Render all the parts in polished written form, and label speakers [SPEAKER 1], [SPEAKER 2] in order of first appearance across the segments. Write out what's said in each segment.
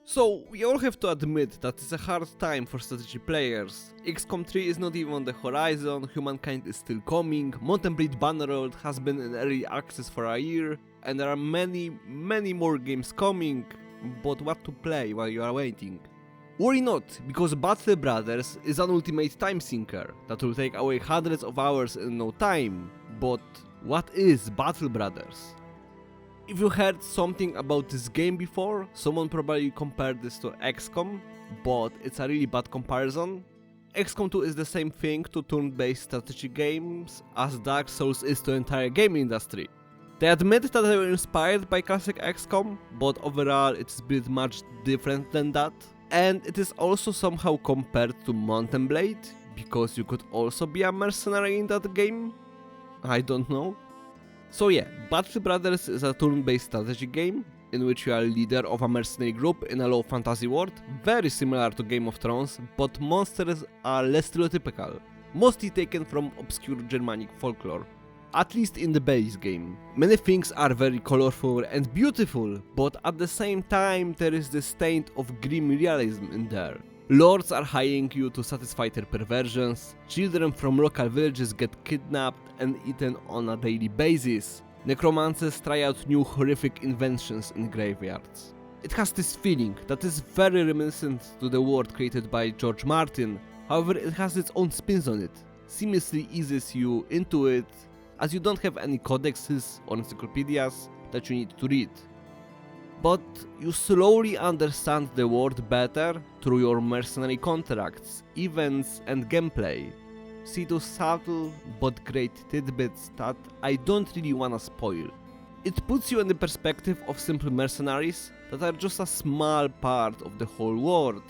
[SPEAKER 1] So, we all have to admit that it's a hard time for strategy players. XCOM 3 is not even on the horizon, Humankind is still coming, Mount & Blade Bannerlord has been in early access for a year, and there are many more games coming, but what to play while you are waiting? Worry not, because Battle Brothers is an ultimate time sinker that will take away hundreds of hours in no time. But what is Battle Brothers? If you heard something about this game before, someone probably compared this to XCOM, but it's a really bad comparison. XCOM 2 is the same thing to turn-based strategy games as Dark Souls is to the entire game industry. They admit that they were inspired by classic XCOM, but overall it's built much different than that. And it is also somehow compared to Mount & Blade, because you could also be a mercenary in that game? I don't know. So yeah, Battle Brothers is a turn-based strategy game, in which you are leader of a mercenary group in a low fantasy world, very similar to Game of Thrones, but monsters are less stereotypical, mostly taken from obscure Germanic folklore. At least in the base game. Many things are very colorful and beautiful, but at the same time there is this taint of grim realism in there. Lords are hiring you to satisfy their perversions, children from local villages get kidnapped and eaten on a daily basis, necromancers try out new horrific inventions in graveyards. It has this feeling that is very reminiscent to the world created by George Martin, however it has its own spins on it, seamlessly eases you into it, as you don't have any codexes or encyclopedias that you need to read. But you slowly understand the world better through your mercenary contracts, events and gameplay. See those subtle but great tidbits that I don't really wanna spoil. It puts you in the perspective of simple mercenaries that are just a small part of the whole world.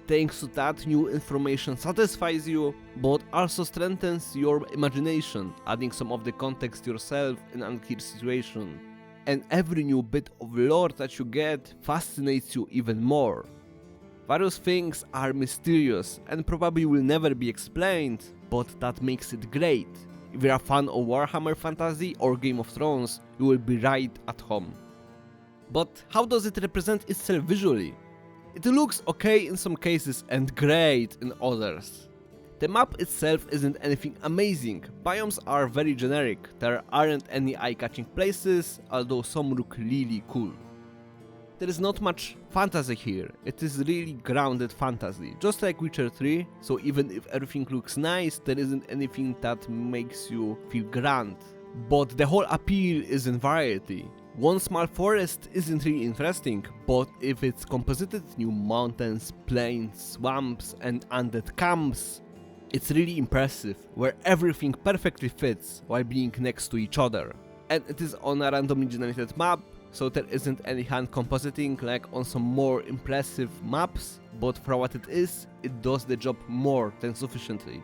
[SPEAKER 1] Thanks to that, new information satisfies you, but also strengthens your imagination, adding some of the context yourself in an unclear situation. And every new bit of lore that you get fascinates you even more. Various things are mysterious and probably will never be explained, but that makes it great. If you're a fan of Warhammer Fantasy or Game of Thrones, you will be right at home. But how does it represent itself visually? It looks okay in some cases and great in others. The map itself isn't anything amazing, biomes are very generic, there aren't any eye-catching places, although some look really cool. There is not much fantasy here, it is really grounded fantasy, just like Witcher 3, so even if everything looks nice, there isn't anything that makes you feel grand. But the whole appeal is in variety. One small forest isn't really interesting, but if it's composited new mountains, plains, swamps and undead camps, it's really impressive, where everything perfectly fits while being next to each other. And it is on a randomly generated map, so there isn't any hand compositing like on some more impressive maps, but for what it is, it does the job more than sufficiently.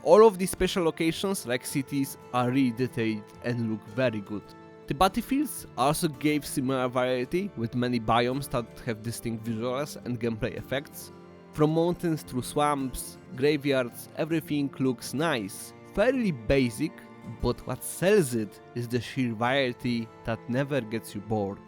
[SPEAKER 1] All of these special locations like cities are really detailed and look very good. The battlefields also gave similar variety, with many biomes that have distinct visuals and gameplay effects. From mountains through swamps, graveyards, everything looks nice, fairly basic, but what sells it is the sheer variety that never gets you bored.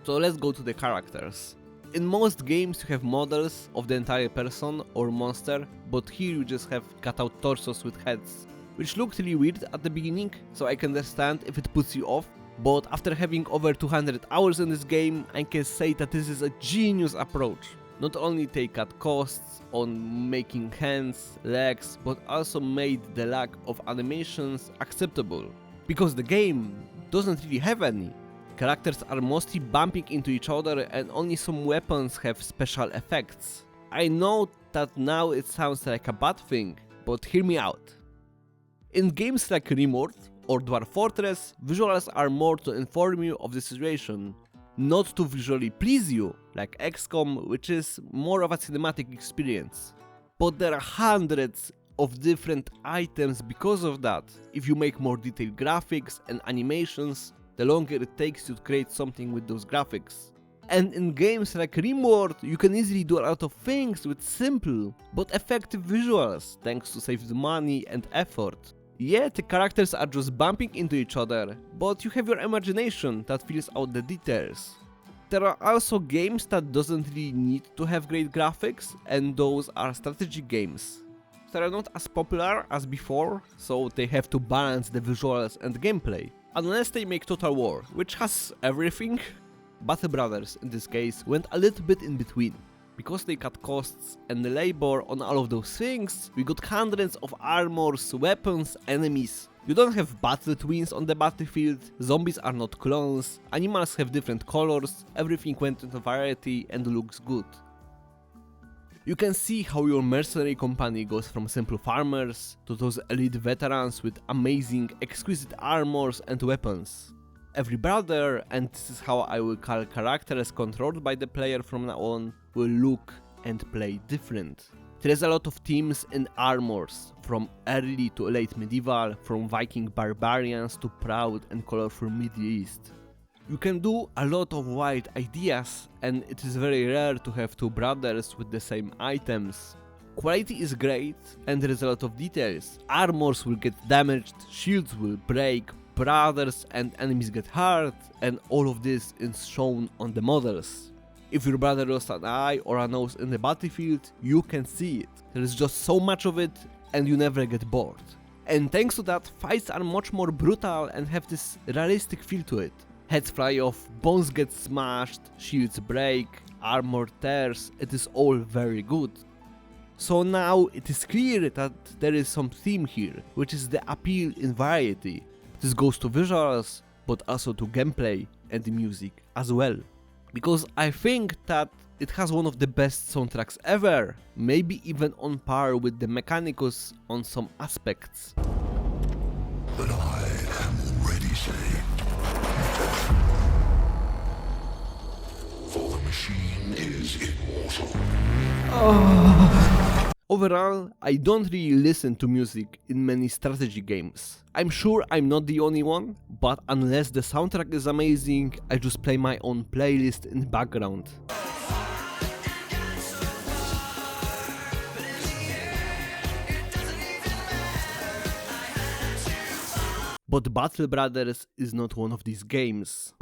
[SPEAKER 1] So let's go to the characters. In most games you have models of the entire person or monster, but here you just have cut out torsos with heads, which looked really weird at the beginning, so I can understand if it puts you off. But after having over 200 hours in this game, I can say that this is a genius approach. Not only they cut costs on making hands, legs, but also made the lack of animations acceptable. Because the game doesn't really have any. Characters are mostly bumping into each other and only some weapons have special effects. I know that now it sounds like a bad thing, but hear me out. In games like Rimworld or Dwarf Fortress, visuals are more to inform you of the situation, not to visually please you, like XCOM, which is more of a cinematic experience. But there are hundreds of different items because of that. If you make more detailed graphics and animations, the longer it takes to create something with those graphics. And in games like Rimworld, you can easily do a lot of things with simple but effective visuals, thanks to saved money and effort. Yeah, the characters are just bumping into each other, but you have your imagination that fills out the details. There are also games that doesn't really need to have great graphics, and those are strategy games. They are not as popular as before, so they have to balance the visuals and gameplay. Unless they make Total War, which has everything. Battle Brothers, in this case, went a little bit in between. Because they cut costs and the labor on all of those things, we got hundreds of armors, weapons, enemies. You don't have battle twins on the battlefield, zombies are not clones, animals have different colors, everything went into variety and looks good. You can see how your mercenary company goes from simple farmers to those elite veterans with amazing, exquisite armors and weapons. Every brother, and this is how I will call characters controlled by the player from now on, will look and play different. There is a lot of themes in armors, from early to late medieval, from Viking barbarians to proud and colorful Middle East. You can do a lot of wild ideas, and it is very rare to have two brothers with the same items. Quality is great, and there is a lot of details. Armors will get damaged, shields will break, brothers and enemies get hurt, and all of this is shown on the models. If your brother lost an eye or a nose in the battlefield, you can see it. There is just so much of it, and you never get bored. And thanks to that, fights are much more brutal and have this realistic feel to it. Heads fly off, bones get smashed, shields break, armor tears, it is all very good. So now it is clear that there is some theme here, which is the appeal in variety. This goes to visuals, but also to gameplay and the music as well. Because I think that it has one of the best soundtracks ever, maybe even on par with the Mechanicus on some aspects.
[SPEAKER 2] But I am already saved. For the machine is immortal.
[SPEAKER 1] Overall, I don't really listen to music in many strategy games. I'm sure I'm not the only one, but unless the soundtrack is amazing, I just play my own playlist in the background. But Battle Brothers is not one of these games.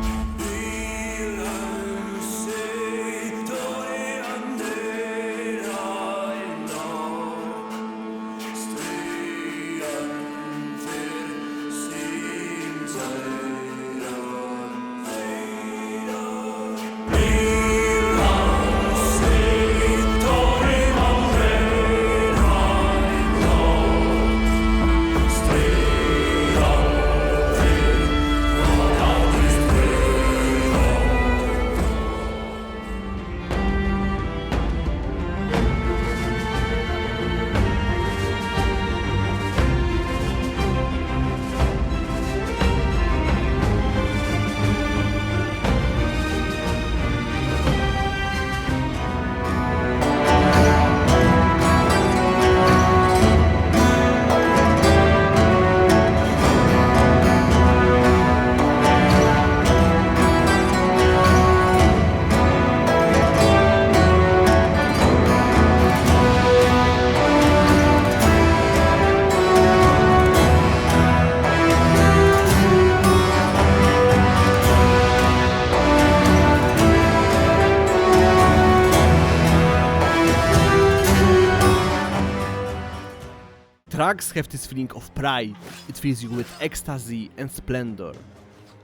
[SPEAKER 1] Tracks have this feeling of pride, it fills you with ecstasy and splendor.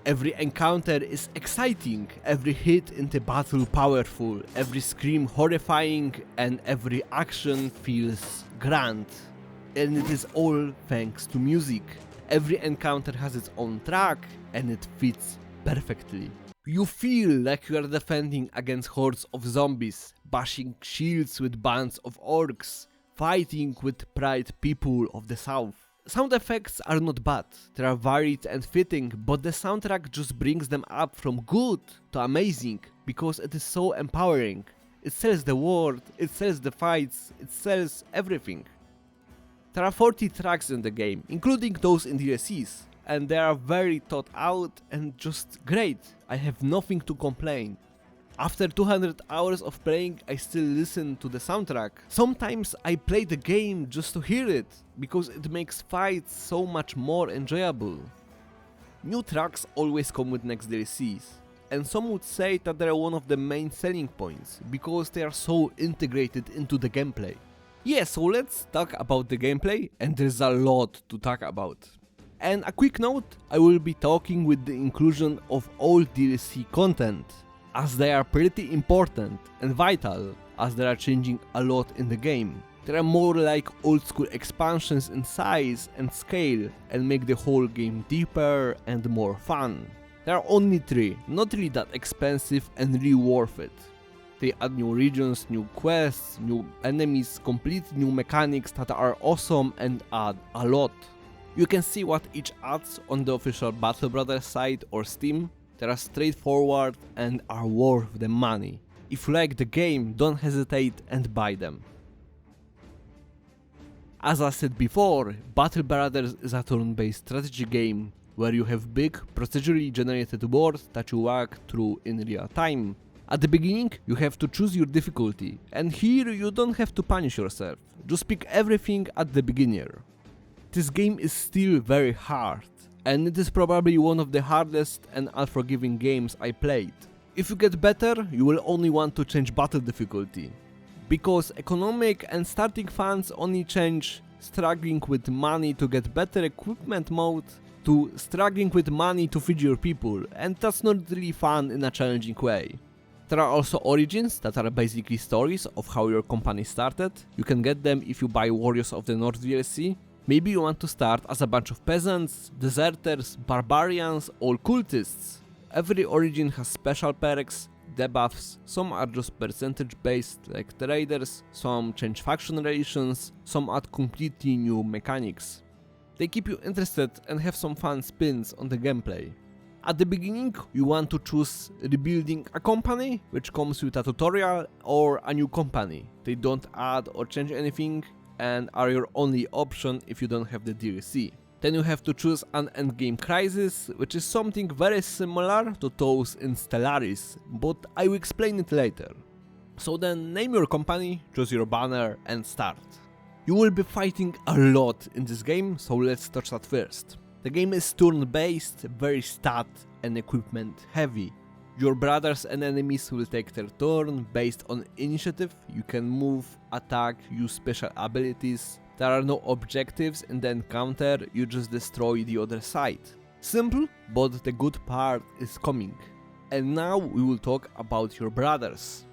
[SPEAKER 1] Every encounter is exciting, every hit in the battle powerful, every scream horrifying, and every action feels grand. And it is all thanks to music. Every encounter has its own track, and it fits perfectly. You feel like you are defending against hordes of zombies, bashing shields with bands of orcs, fighting with pride people of the south. Sound effects are not bad, they are varied and fitting, but the soundtrack just brings them up from good to amazing, because it is so empowering. It sells the world, it sells the fights, it sells everything. There are 40 tracks in the game, including those in DLCs, and they are very thought out and just great. I have nothing to complain. After 200 hours of playing, I still listen to the soundtrack. Sometimes I play the game just to hear it, because it makes fights so much more enjoyable. New tracks always come with next DLCs. and some would say that they are one of the main selling points, because they are so integrated into the gameplay. Yeah, so let's talk about the gameplay, and there's a lot to talk about. And a quick note, I will be talking with the inclusion of all DLC content, as they are pretty important and vital, as they are changing a lot in the game. They are more like old school expansions in size and scale, and make the whole game deeper and more fun. There are only 3, not really that expensive and really worth it. They add new regions, new quests, new enemies, complete new mechanics that are awesome and add a lot. You can see what each adds on the official Battle Brothers site or Steam. They are straightforward and are worth the money. If you like the game, don't hesitate and buy them. As I said before, Battle Brothers is a turn-based strategy game where you have big, procedurally generated worlds that you walk through in real time. At the beginning, you have to choose your difficulty, and here you don't have to punish yourself, just pick everything at the beginner. This game is still very hard, and it is probably one of the hardest and unforgiving games I played. If you get better, you will only want to change battle difficulty, because economic and starting funds only change struggling with money to get better equipment mode to struggling with money to feed your people, and that's not really fun in a challenging way. There are also origins that are basically stories of how your company started. You can get them if you buy Warriors of the North DLC. Maybe you want to start as a bunch of peasants, deserters, barbarians, or cultists. Every origin has special perks, debuffs, some are just percentage based like traders, some change faction relations, some add completely new mechanics. They keep you interested and have some fun spins on the gameplay. At the beginning, you want to choose rebuilding a company, which comes with a tutorial, or a new company. They don't add or change anything, and are your only option if you don't have the DLC. Then you have to choose an endgame crisis, which is something very similar to those in Stellaris, but I will explain it later. So then name your company, choose your banner and start. You will be fighting a lot in this game, so let's touch that first. The game is turn-based, very stat and equipment heavy. Your brothers and enemies will take their turn based on initiative. You can move, attack, use special abilities. There are no objectives in the encounter, you just destroy the other side. Simple, but the good part is coming. And now we will talk about your brothers.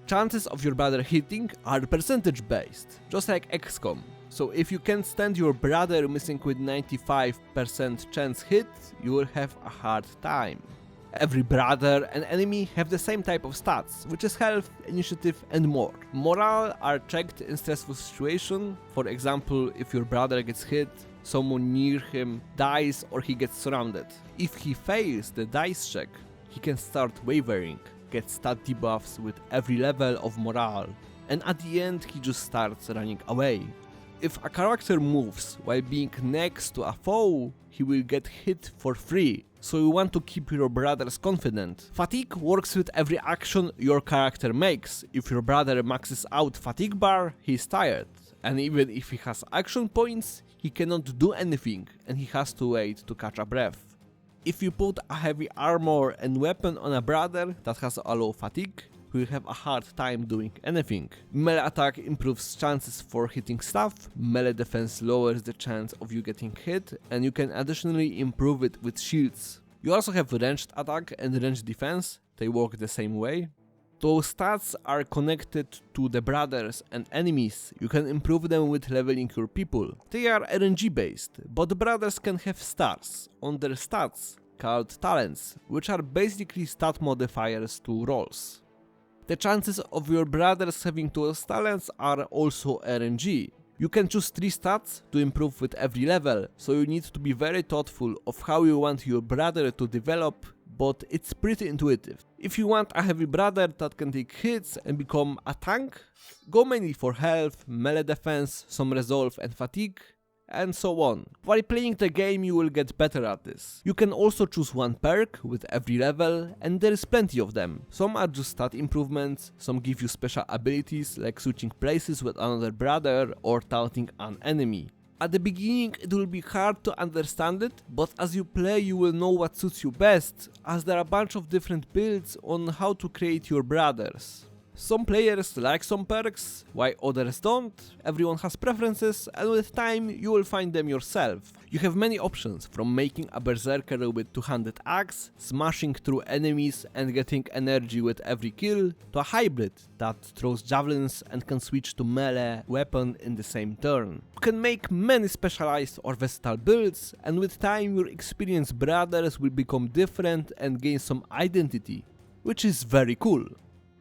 [SPEAKER 1] Chances of your brother hitting are percentage based, just like XCOM. So if you can't stand your brother missing with 95% chance hit, you will have a hard time. Every brother and enemy have the same type of stats, which is health, initiative and more. Morale are checked in stressful situation. For example, if your brother gets hit, someone near him dies or he gets surrounded. If he fails the dice check, he can start wavering, get stat debuffs with every level of morale, and at the end he just starts running away. If a character moves while being next to a foe, he will get hit for free, so you want to keep your brothers confident. Fatigue works with every action your character makes. If your brother maxes out fatigue bar, he is tired, and even if he has action points, he cannot do anything and he has to wait to catch a breath. If you put a heavy armor and weapon on a brother that has a low fatigue, he will have a hard time doing anything. Melee attack improves chances for hitting stuff, melee defense lowers the chance of you getting hit, and you can additionally improve it with shields. You also have ranged attack and ranged defense, they work the same way. Those stats are connected to the brothers and enemies, you can improve them with leveling your people. They are RNG based, but the brothers can have stars on their stats, called talents, which are basically stat modifiers to rolls. The chances of your brothers having those talents are also RNG. You can choose 3 stats to improve with every level, so you need to be very thoughtful of how you want your brother to develop, but it's pretty intuitive. If you want a heavy brother that can take hits and become a tank, go mainly for health, melee defense, some resolve and fatigue, and so on. While playing the game you will get better at this. You can also choose one perk with every level, and there is plenty of them. Some are just stat improvements, some give you special abilities like switching places with another brother or taunting an enemy. At the beginning it will be hard to understand it, but as you play you will know what suits you best, as there are a bunch of different builds on how to create your brothers. Some players like some perks, while others don't. Everyone has preferences, and with time you will find them yourself. You have many options, from making a berserker with two-handed axe, smashing through enemies and getting energy with every kill, to a hybrid that throws javelins and can switch to melee weapon in the same turn. You can make many specialized or versatile builds, and with time your experienced brothers will become different and gain some identity, which is very cool.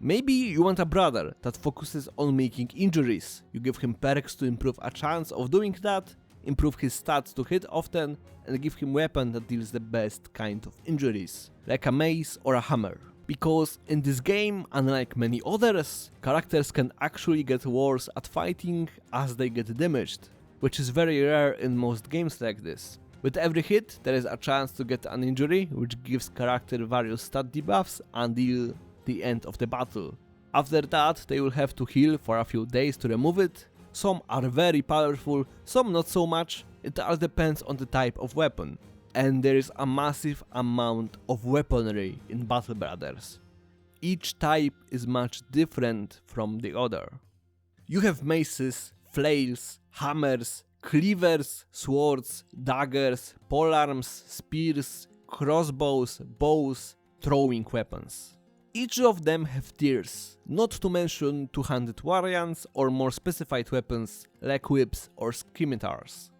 [SPEAKER 1] Maybe you want a brother that focuses on making injuries. You give him perks to improve a chance of doing that, improve his stats to hit often, and give him weapon that deals the best kind of injuries, like a mace or a hammer. Because in this game, unlike many others, characters can actually get worse at fighting as they get damaged, which is very rare in most games like this. With every hit, there is a chance to get an injury, which gives character various stat debuffs until the end of the battle. After that, they will have to heal for a few days to remove it. Some are very powerful, some not so much. It all depends on the type of weapon. And there is a massive amount of weaponry in Battle Brothers. Each type is much different from the other. You have maces, flails, hammers, cleavers, swords, daggers, polearms, spears, crossbows, bows, throwing weapons. Each of them have tiers, not to mention two-handed variants or more specified weapons like whips or scimitars.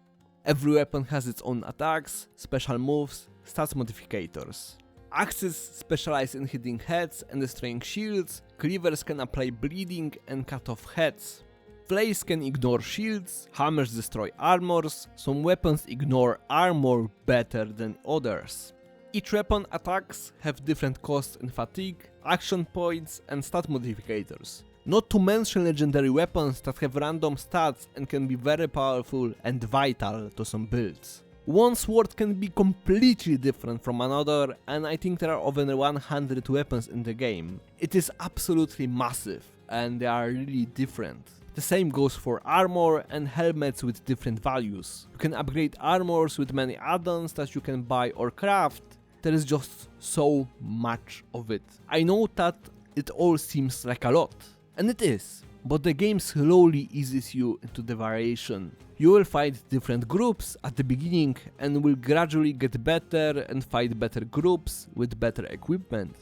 [SPEAKER 1] Every weapon has its own attacks, special moves, stats modificators. Axes specialize in hitting heads and destroying shields, cleavers can apply bleeding and cut off heads. Flails can ignore shields, hammers destroy armors, some weapons ignore armor better than others. Each weapon attacks have different costs and fatigue, action points and stat modificators. Not to mention legendary weapons that have random stats and can be very powerful and vital to some builds. One sword can be completely different from another, and I think there are over 100 weapons in the game. It is absolutely massive and they are really different. The same goes for armor and helmets with different values. You can upgrade armors with many add-ons that you can buy or craft. There is just so much of it. I know that it all seems like a lot, and it is, but the game slowly eases you into the variation. You will fight different groups at the beginning and will gradually get better and fight better groups with better equipment.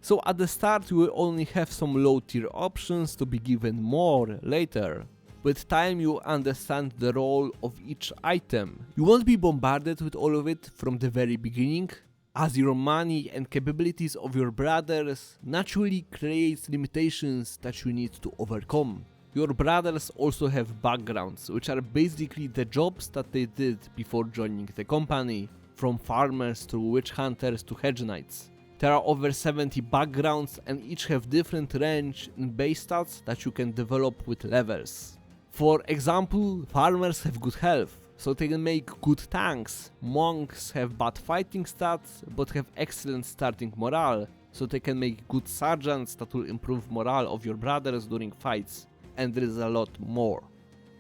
[SPEAKER 1] So at the start you will only have some low tier options to be given more later. With time you understand the role of each item. You won't be bombarded with all of it from the very beginning, as your money and capabilities of your brothers naturally creates limitations that you need to overcome. Your brothers also have backgrounds, which are basically the jobs that they did before joining the company, from farmers to witch hunters to hedge knights. There are over 70 backgrounds and each have different range in base stats that you can develop with levels. For example, farmers have good health, so they can make good tanks. Monks have bad fighting stats, but have excellent starting morale, so they can make good sergeants that will improve morale of your brothers during fights, and there is a lot more.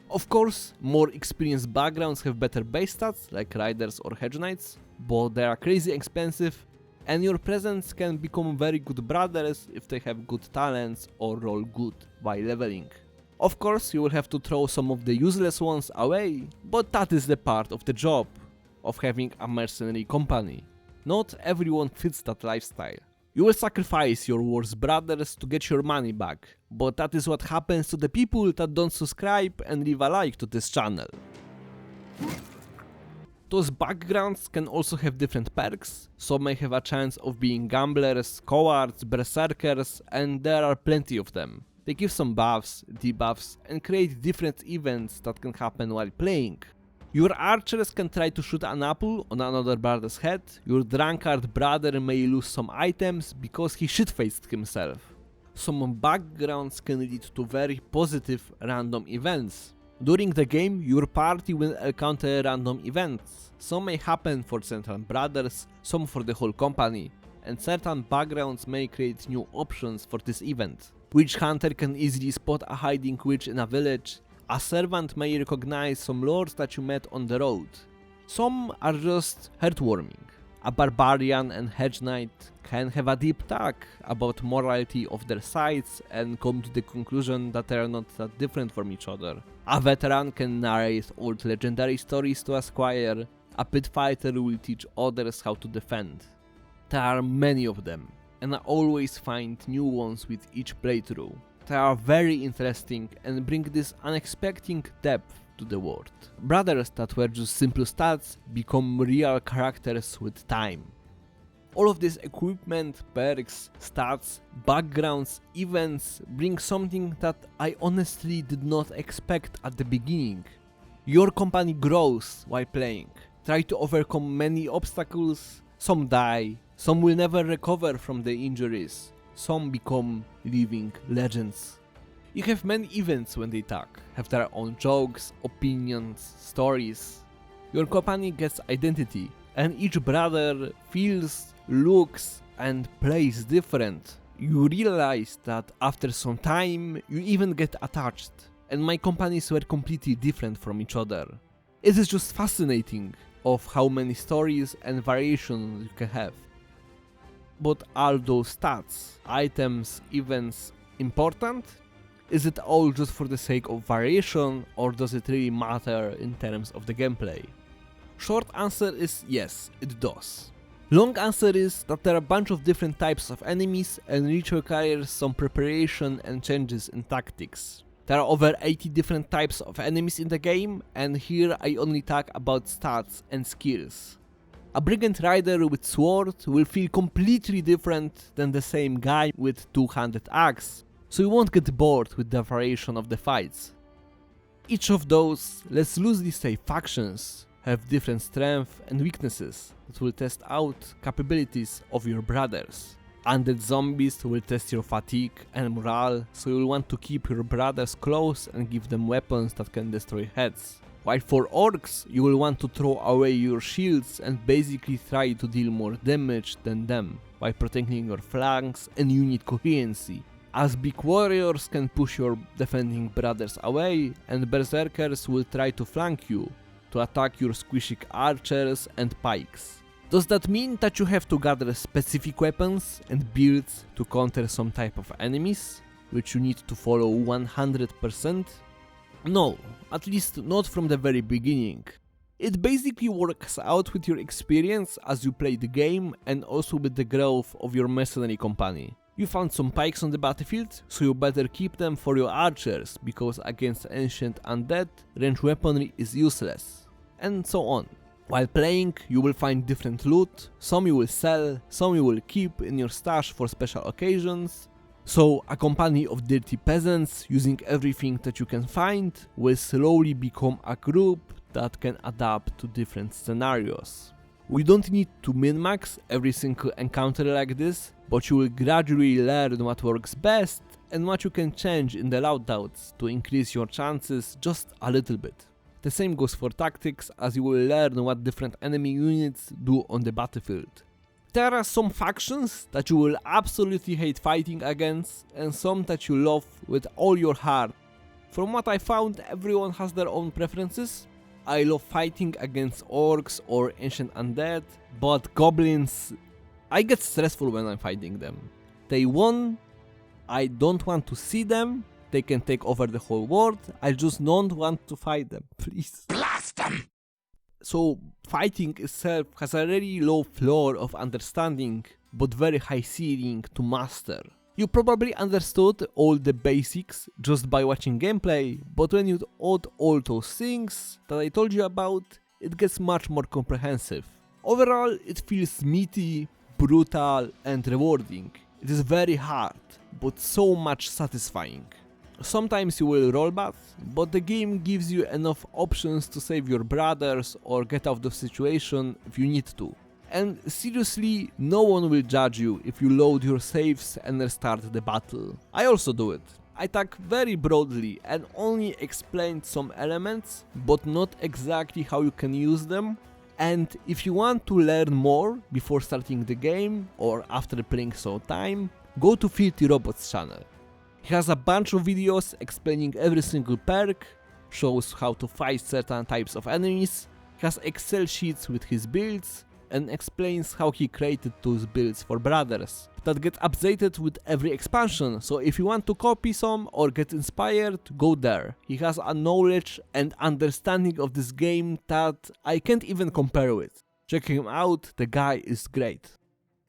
[SPEAKER 1] Of course, more experienced backgrounds have better base stats, like riders or hedge knights, but they are crazy expensive, and your presence can become very good brothers if they have good talents or roll good by leveling. Of course, you will have to throw some of the useless ones away, but that is the part of the job of having a mercenary company. Not everyone fits that lifestyle. You will sacrifice your worst brothers to get your money back, but that is what happens to the people that don't subscribe and leave a like to this channel. Those backgrounds can also have different perks. Some may have a chance of being gamblers, cowards, berserkers, and there are plenty of them. They give some buffs, debuffs, and create different events that can happen while playing. Your archers can try to shoot an apple on another brother's head. Your drunkard brother may lose some items because he shit-faced himself. Some backgrounds can lead to very positive random events. During the game, your party will encounter random events. Some may happen for certain brothers, some for the whole company, and certain backgrounds may create new options for this event. Witch hunter can easily spot a hiding witch in a village, A servant may recognize some lords that you met on the road. Some are just heartwarming. A barbarian and hedge knight can have a deep talk about morality of their sides and come to the conclusion that they are not that different from each other. A veteran can narrate old legendary stories to a squire. A pit fighter will teach others how to defend. There are many of them, and I always find new ones with each playthrough. They are very interesting and bring this unexpected depth to the world. Brothers that were just simple stats become real characters with time. All of this equipment, perks, stats, backgrounds, events bring something that I honestly did not expect at the beginning. Your company grows while playing. Try to overcome many obstacles. Some die, some will never recover from the injuries, some become living legends. You have many events when they talk, have their own jokes, opinions, stories. Your company gets identity, and each brother feels, looks, and plays different. You realize that after some time, you even get attached, and my companies were completely different from each other. It is just fascinating of how many stories and variations you can have. But are those stats, items, events important? Is it all just for the sake of variation, or does it really matter in terms of the gameplay? Short answer is yes, it does. Long answer is that there are a bunch of different types of enemies and each requires some preparation and changes in tactics. There are over 80 different types of enemies in the game, and here I only talk about stats and skills. A brigand rider with sword will feel completely different than the same guy with two-handed axe, so you won't get bored with the variation of the fights. Each of those, let's loosely say factions, have different strengths and weaknesses that will test out capabilities of your brothers. Undead zombies will test your fatigue and morale, so you'll want to keep your brothers close and give them weapons that can destroy heads. While for orcs, you will want to throw away your shields and basically try to deal more damage than them, while protecting your flanks and unit coherency. As big warriors can push your defending brothers away, and berserkers will try to flank you, to attack your squishy archers and pikes. Does that mean that you have to gather specific weapons and builds to counter some type of enemies, which you need to follow 100%? No, at least not from the very beginning. It basically works out with your experience as you play the game and also with the growth of your mercenary company. You found some pikes on the battlefield, so you better keep them for your archers, because against ancient undead, ranged weaponry is useless, and so on. While playing, you will find different loot, some you will sell, some you will keep in your stash for special occasions. So a company of dirty peasants using everything that you can find will slowly become a group that can adapt to different scenarios. We don't need to min-max every single encounter like this, but you will gradually learn what works best and what you can change in the loadouts to increase your chances just a little bit. The same goes for tactics, as you will learn what different enemy units do on the battlefield. There are some factions that you will absolutely hate fighting against, and some that you love with all your heart. From what I found, everyone has their own preferences. I love fighting against orcs or ancient undead, but goblins, I get stressful when I'm fighting them. They won, I don't want to see them, they can take over the whole world, I just don't want to fight them, please.
[SPEAKER 2] Blast them!
[SPEAKER 1] So fighting itself has a really low floor of understanding, but very high ceiling to master. You probably understood all the basics just by watching gameplay, but when you add all those things that I told you about, it gets much more comprehensive. Overall, it feels meaty, brutal and rewarding. It is very hard, but so much satisfying. Sometimes you will rollback, but the game gives you enough options to save your brothers or get out of the situation if you need to. And seriously, no one will judge you if you load your saves and restart the battle. I also do it. I talk very broadly and only explained some elements, but not exactly how you can use them. And if you want to learn more before starting the game or after playing some time, go to Filthy Robots channel. He has a bunch of videos explaining every single perk, shows how to fight certain types of enemies, has Excel sheets with his builds, and explains how he created those builds for Brothers that get updated with every expansion, so if you want to copy some or get inspired, go there. He has a knowledge and understanding of this game that I can't even compare with. Check him out, the guy is great.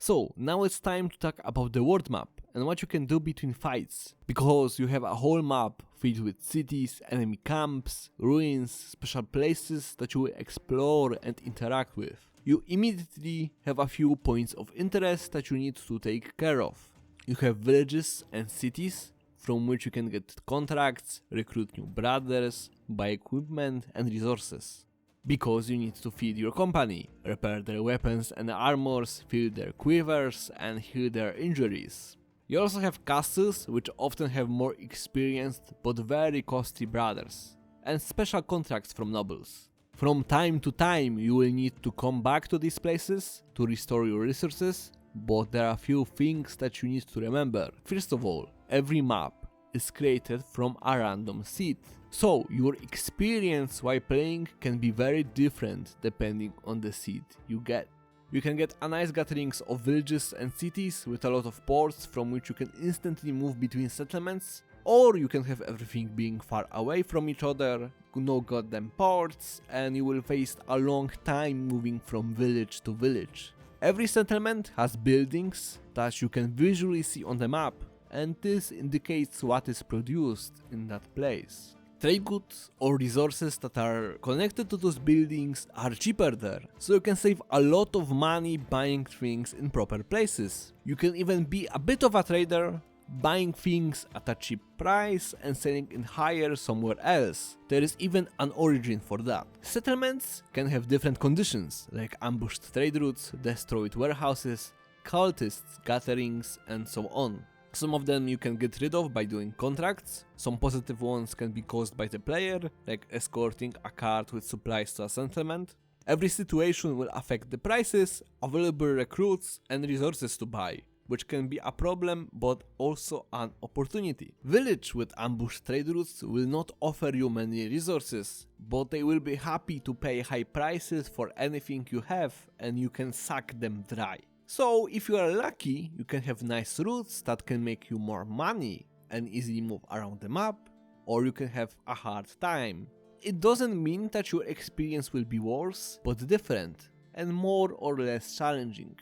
[SPEAKER 1] So now it's time to talk about the world map and what you can do between fights, because you have a whole map filled with cities, enemy camps, ruins, special places that you will explore and interact with. You immediately have a few points of interest that you need to take care of. You have villages and cities from which you can get contracts, recruit new brothers, buy equipment and resources. Because you need to feed your company, repair their weapons and armors, fill their quivers and heal their injuries. You also have castles, which often have more experienced but very costly brothers, and special contracts from nobles. From time to time you will need to come back to these places to restore your resources, but there are a few things that you need to remember. First of all, every map is created from a random seed, so your experience while playing can be very different depending on the seed you get. You can get a nice gatherings of villages and cities with a lot of ports from which you can instantly move between settlements, or you can have everything being far away from each other, no goddamn ports, and you will waste a long time moving from village to village. Every settlement has buildings that you can visually see on the map, and this indicates what is produced in that place. Trade goods or resources that are connected to those buildings are cheaper there, so you can save a lot of money buying things in proper places. You can even be a bit of a trader, buying things at a cheap price and selling it higher somewhere else. There is even an origin for that. Settlements can have different conditions, like ambushed trade routes, destroyed warehouses, cultists, gatherings, and so on. Some of them you can get rid of by doing contracts, some positive ones can be caused by the player, like escorting a cart with supplies to a settlement. Every situation will affect the prices, available recruits and resources to buy, which can be a problem but also an opportunity. Village with ambushed trade routes will not offer you many resources, but they will be happy to pay high prices for anything you have and you can suck them dry. So if you are lucky, you can have nice routes that can make you more money and easily move around the map, or you can have a hard time. It doesn't mean that your experience will be worse, but different and more or less challenging.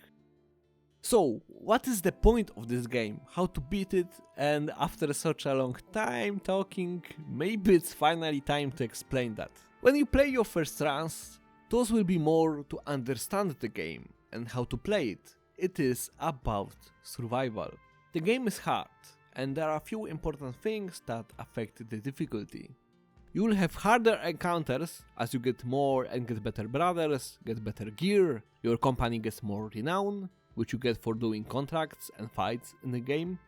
[SPEAKER 1] So, what is the point of this game? How to beat it? And after such a long time talking, maybe it's finally time to explain that. When you play your first runs, those will be more to understand the game and how to play it. It is about survival. The game is hard, and there are a few important things that affect the difficulty. You will have harder encounters as you get more and get better brothers, get better gear, your company gets more renown, which you get for doing contracts and fights in the game,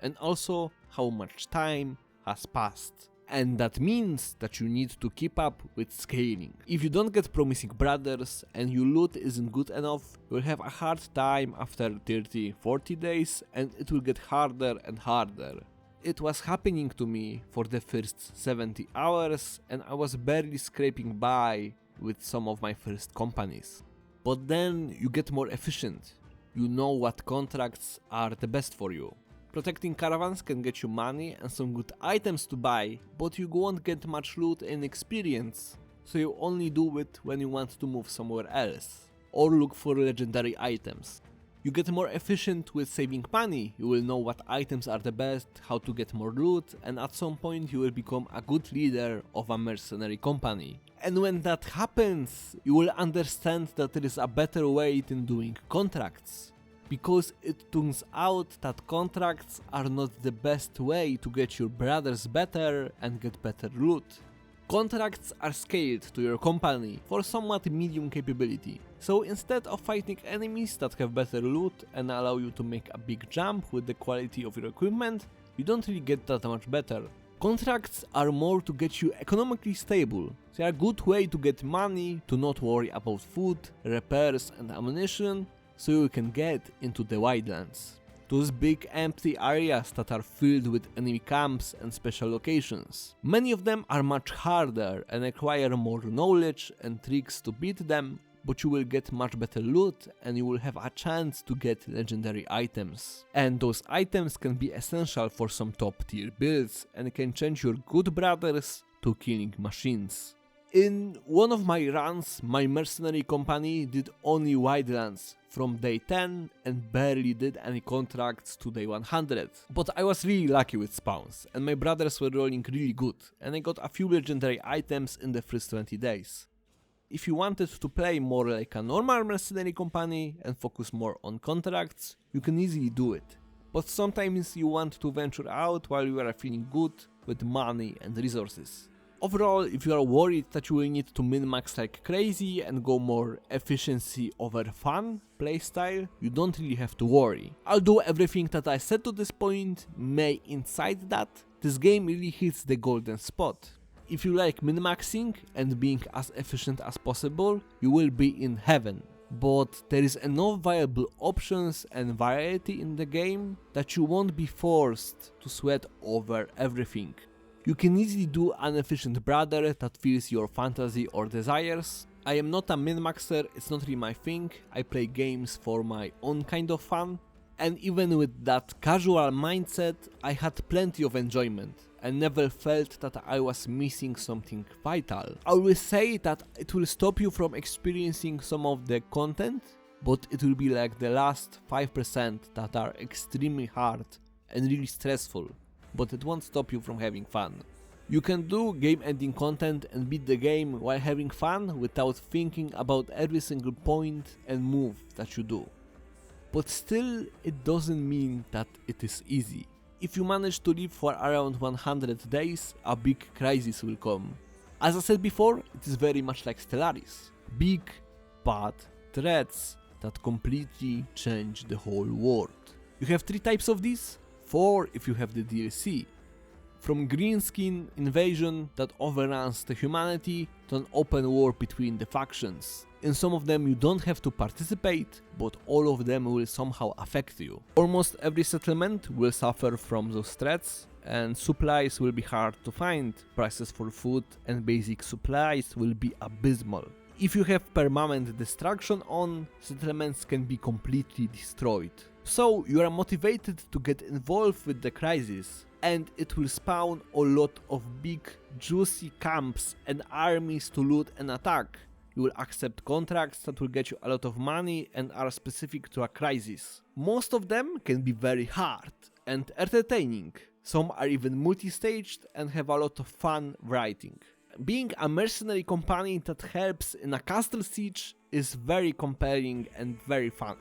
[SPEAKER 1] and also how much time has passed. And that means that you need to keep up with scaling. If you don't get promising brothers and your loot isn't good enough, you'll have a hard time after 30-40 days and it will get harder and harder. It was happening to me for the first 70 hours and I was barely scraping by with some of my first companies. But then you get more efficient. You know what contracts are the best for you. Protecting caravans can get you money and some good items to buy, but you won't get much loot and experience, so you only do it when you want to move somewhere else, or look for legendary items. You get more efficient with saving money, you will know what items are the best, how to get more loot, and at some point you will become a good leader of a mercenary company. And when that happens, you will understand that there is a better way than doing contracts. Because it turns out that contracts are not the best way to get your brothers better and get better loot. Contracts are scaled to your company for somewhat medium capability, so instead of fighting enemies that have better loot and allow you to make a big jump with the quality of your equipment, you don't really get that much better. Contracts are more to get you economically stable. They are a good way to get money, to not worry about food, repairs and ammunition, so you can get into the wildlands. those big empty areas that are filled with enemy camps and special locations. Many of them are much harder and require more knowledge and tricks to beat them, but you will get much better loot and you will have a chance to get legendary items. And those items can be essential for some top tier builds and can change your good brothers to killing machines. In one of my runs, my mercenary company did only Wildlands from day 10 and barely did any contracts to day 100. But I was really lucky with spawns and my brothers were rolling really good and I got a few legendary items in the first 20 days. If you wanted to play more like a normal mercenary company and focus more on contracts, you can easily do it. But sometimes you want to venture out while you are feeling good with money and resources. Overall, if you are worried that you will need to min-max like crazy and go more efficiency over fun playstyle, you don't really have to worry. Although everything that I said to this point may incite that, this game really hits the golden spot. If you like min-maxing and being as efficient as possible, you will be in heaven. But there is enough viable options and variety in the game that you won't be forced to sweat over everything. You can easily do an efficient brother that fills your fantasy or desires. I am not a min-maxer, it's not really my thing, I play games for my own kind of fun. And even with that casual mindset, I had plenty of enjoyment and never felt that I was missing something vital. I will say that it will stop you from experiencing some of the content, but it will be like the last 5% that are extremely hard and really stressful, but it won't stop you from having fun. You can do game-ending content and beat the game while having fun without thinking about every single point and move that you do. But still, it doesn't mean that it is easy. If you manage to live for around 100 days, a big crisis will come. As I said before, it is very much like Stellaris. Big, bad threats that completely change the whole world. You have 3 types of these, 4 if you have the DLC. From Greenskin invasion that overruns the humanity to an open war between the factions. In some of them you don't have to participate, but all of them will somehow affect you. Almost every settlement will suffer from those threats, and supplies will be hard to find, prices for food and basic supplies will be abysmal. If you have permanent destruction on, settlements can be completely destroyed. So you are motivated to get involved with the crisis, and it will spawn a lot of big juicy camps and armies to loot and attack. You will accept contracts that will get you a lot of money and are specific to a crisis. Most of them can be very hard and entertaining. Some are even multi-staged and have a lot of fun writing. Being a mercenary company that helps in a castle siege is very compelling and very fun.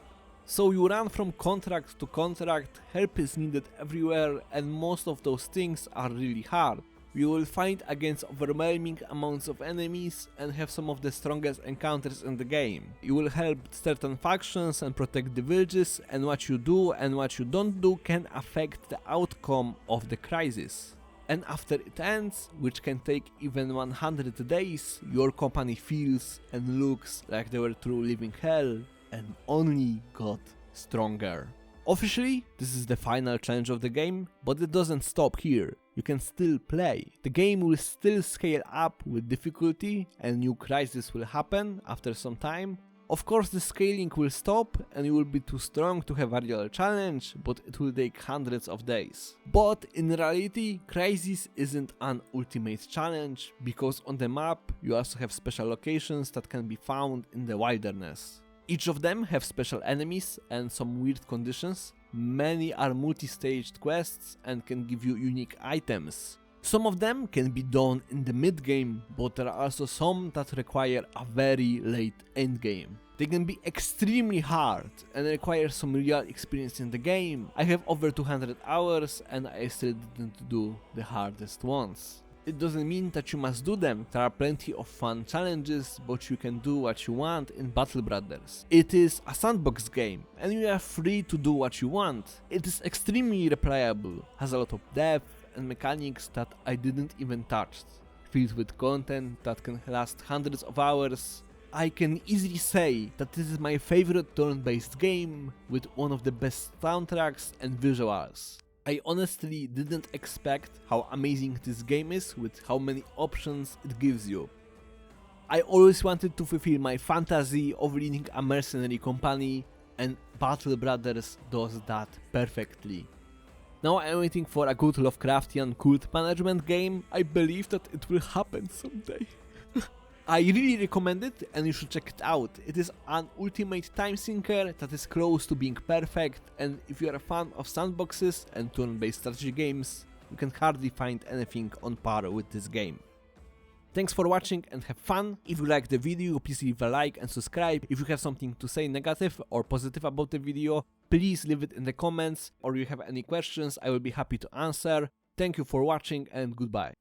[SPEAKER 1] So you run from contract to contract, help is needed everywhere, and most of those things are really hard. You will fight against overwhelming amounts of enemies and have some of the strongest encounters in the game. You will help certain factions and protect the villages, and what you do and what you don't do can affect the outcome of the crisis. And after it ends, which can take even 100 days, your company feels and looks like they were through living hell and only got stronger. Officially, this is the final challenge of the game, but it doesn't stop here. You can still play. The game will still scale up with difficulty and new crises will happen after some time. Of course, the scaling will stop and you will be too strong to have a real challenge, but it will take hundreds of days. But in reality, Crisis isn't an ultimate challenge, because on the map you also have special locations that can be found in the wilderness. Each of them have special enemies and some weird conditions. Many are multi-staged quests and can give you unique items. Some of them can be done in the mid-game, but there are also some that require a very late endgame. They can be extremely hard and require some real experience in the game. I have over 200 hours and I still didn't do the hardest ones. It doesn't mean that you must do them. There are plenty of fun challenges, but you can do what you want in Battle Brothers. It is a sandbox game and you are free to do what you want. It is extremely replayable, has a lot of depth and mechanics that I didn't even touch, filled with content that can last hundreds of hours, I can easily say that this is my favorite turn-based game with one of the best soundtracks and visuals. I honestly didn't expect how amazing this game is with how many options it gives you. I always wanted to fulfill my fantasy of leading a mercenary company, and Battle Brothers does that perfectly. Now I'm waiting for a good Lovecraftian cult management game. I believe that it will happen someday. I really recommend it and you should check it out. It is an ultimate time sinker that is close to being perfect, and if you are a fan of sandboxes and turn-based strategy games, you can hardly find anything on par with this game. Thanks for watching and have fun. If you liked the video, please leave a like and subscribe. If you have something to say negative or positive about the video, please leave it in the comments, or if you have any questions, I will be happy to answer. Thank you for watching and goodbye.